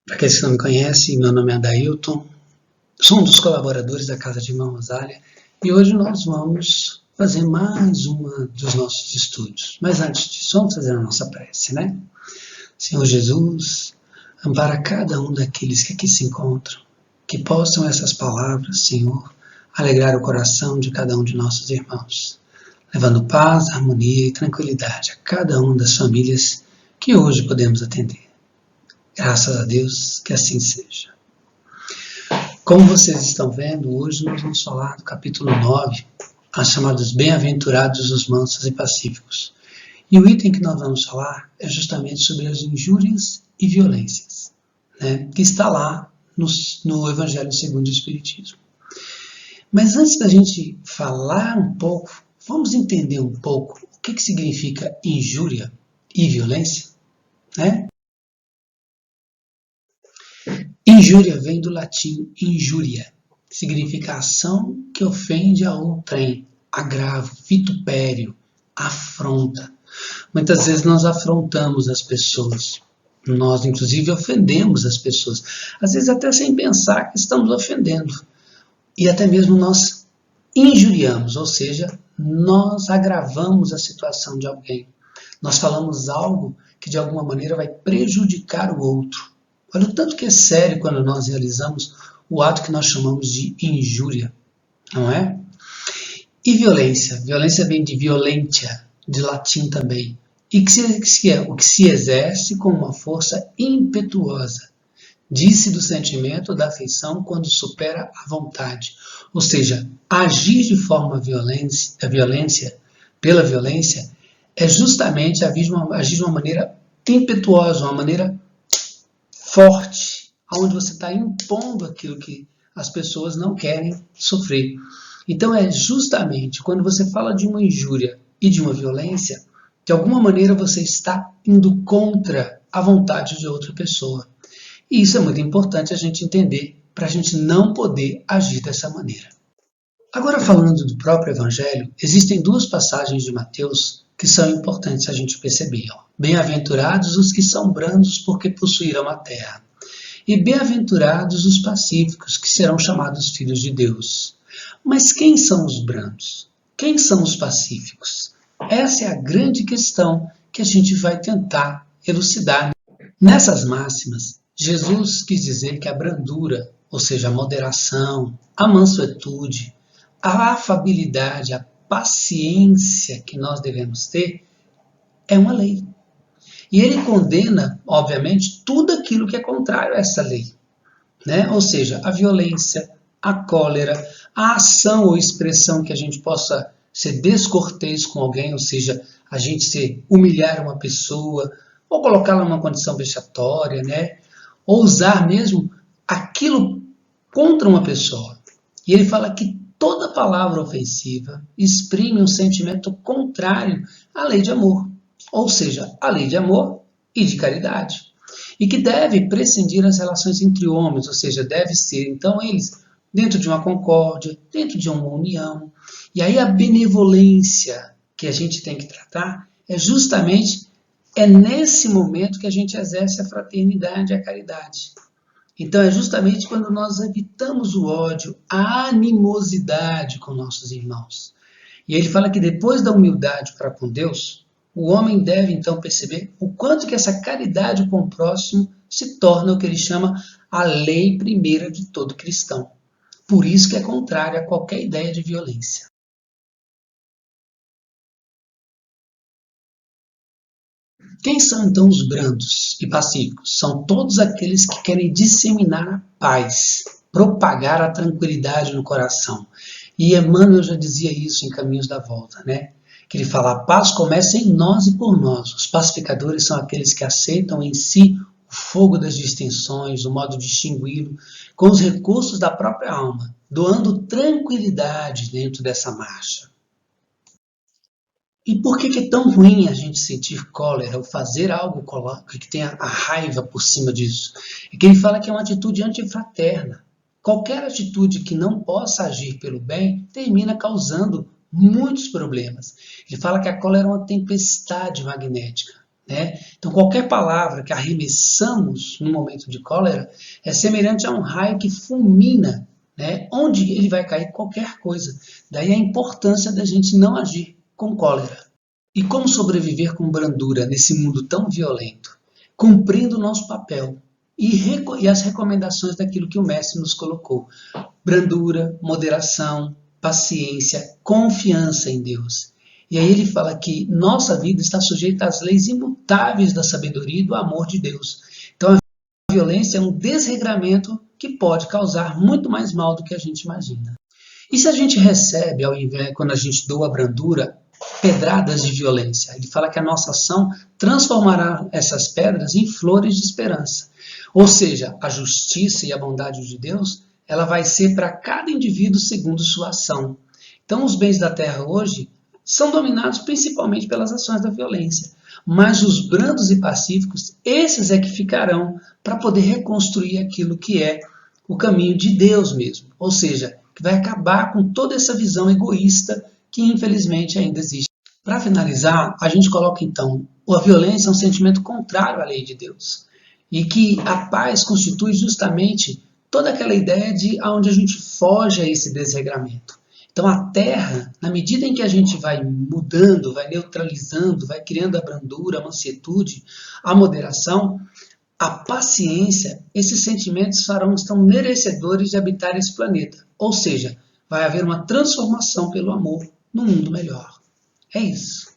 Para aqueles que não me conhecem, meu nome é Adailton, sou um dos colaboradores da Casa de Irmã Rosália e hoje nós vamos fazer mais uma dos nossos estudos. Mas antes disso, vamos fazer a nossa prece, né? Senhor Jesus, ampara cada um daqueles que aqui se encontram, que possam essas palavras, Senhor, alegrar o coração de cada um de nossos irmãos, levando paz, harmonia e tranquilidade a cada uma das famílias que hoje podemos atender. Graças a Deus que assim seja. Como vocês estão vendo, hoje nós vamos falar do capítulo 9, as chamadas Bem-aventurados os mansos e pacíficos. E o item que nós vamos falar é justamente sobre as injúrias e violências, né, que está lá no Evangelho segundo o Espiritismo. Mas antes da gente falar um pouco, vamos entender um pouco o que significa injúria e violência, né? Injúria vem do latim injúria, que significa ação que ofende a outrem, agravo, vitupério, afronta. Muitas vezes nós afrontamos as pessoas, nós inclusive ofendemos as pessoas, às vezes até sem pensar que estamos ofendendo. E até mesmo nós injuriamos, ou seja, nós agravamos a situação de alguém. Nós falamos algo que de alguma maneira vai prejudicar o outro. Olha o tanto que é sério quando nós realizamos o ato que nós chamamos de injúria, não é? E violência? Violência vem de violentia, de latim também, e o que se exerce com uma força impetuosa. Diz-se do sentimento da afeição quando supera a vontade, ou seja, agir de forma pela violência, é justamente agir de uma maneira impetuosa, uma maneira forte, onde você está impondo aquilo que as pessoas não querem sofrer. Então é justamente quando você fala de uma injúria e de uma violência, de alguma maneira você está indo contra a vontade de outra pessoa. E isso é muito importante a gente entender, para a gente não poder agir dessa maneira. Agora, falando do próprio Evangelho, existem duas passagens de Mateus que são importantes a gente perceber. Bem-aventurados os que são brandos, porque possuirão a terra. E bem-aventurados os pacíficos, que serão chamados filhos de Deus. Mas quem são os brandos? Quem são os pacíficos? Essa é a grande questão que a gente vai tentar elucidar. Nessas máximas, Jesus quis dizer que a brandura, ou seja, a moderação, a mansuetude, a afabilidade, a paciência que nós devemos ter, é uma lei. E ele condena, obviamente, tudo aquilo que é contrário a essa lei, né? Ou seja, a violência, a cólera, a ação ou expressão que a gente possa ser descortês com alguém, ou seja, a gente humilhar uma pessoa, ou colocá-la numa condição vexatória, né? Ou usar mesmo aquilo contra uma pessoa. E ele fala que toda palavra ofensiva exprime um sentimento contrário à lei de amor, ou seja, a lei de amor e de caridade, e que deve prescindir as relações entre homens, ou seja, deve ser, então, eles dentro de uma concórdia, dentro de uma união. E aí a benevolência que a gente tem que tratar é nesse momento que a gente exerce a fraternidade e a caridade. Então é justamente quando nós evitamos o ódio, a animosidade com nossos irmãos. E ele fala que depois da humildade para com Deus, o homem deve então perceber o quanto que essa caridade com o próximo se torna o que ele chama a lei primeira de todo cristão. Por isso que é contrário a qualquer ideia de violência. Quem são então os brandos e pacíficos? São todos aqueles que querem disseminar a paz, propagar a tranquilidade no coração. E Emmanuel já dizia isso em Caminhos da Volta, né? Que ele fala, a paz começa em nós e por nós. Os pacificadores são aqueles que aceitam em si o fogo das distensões, o modo de extingui-lo, com os recursos da própria alma, doando tranquilidade dentro dessa marcha. E por que é tão ruim a gente sentir cólera ou fazer algo que tenha a raiva por cima disso? É que ele fala que é uma atitude antifraterna. Qualquer atitude que não possa agir pelo bem termina causando muitos problemas. Ele fala que a cólera é uma tempestade magnética, né? Então, qualquer palavra que arremessamos no momento de cólera é semelhante a um raio que fulmina, né? Onde ele vai cair qualquer coisa. Daí a importância da gente não agir com cólera. E como sobreviver com brandura nesse mundo tão violento? Cumprindo o nosso papel e as recomendações daquilo que o Mestre nos colocou. Brandura, moderação, paciência, confiança em Deus. E aí ele fala que nossa vida está sujeita às leis imutáveis da sabedoria e do amor de Deus. Então a violência é um desregramento que pode causar muito mais mal do que a gente imagina. E se a gente recebe, ao invés, quando a gente doa a brandura, pedradas de violência? Ele fala que a nossa ação transformará essas pedras em flores de esperança. Ou seja, a justiça e a bondade de Deus, ela vai ser para cada indivíduo segundo sua ação. Então, os bens da terra hoje são dominados principalmente pelas ações da violência. Mas os brandos e pacíficos, esses é que ficarão para poder reconstruir aquilo que é o caminho de Deus mesmo. Ou seja, que vai acabar com toda essa visão egoísta que infelizmente ainda existe. Para finalizar, a gente coloca então, a violência é um sentimento contrário à lei de Deus. E que a paz constitui justamente toda aquela ideia de onde a gente foge a esse desregramento. Então a terra, na medida em que a gente vai mudando, vai neutralizando, vai criando a brandura, a mansietude, a moderação, a paciência, esses sentimentos estão merecedores de habitar esse planeta. Ou seja, vai haver uma transformação pelo amor num mundo melhor. É isso.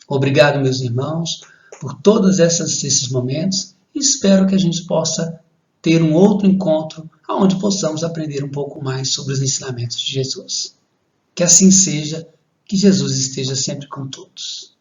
Obrigado, meus irmãos, por todos esses momentos e espero que a gente possa ter um outro encontro onde possamos aprender um pouco mais sobre os ensinamentos de Jesus. Que assim seja, que Jesus esteja sempre com todos.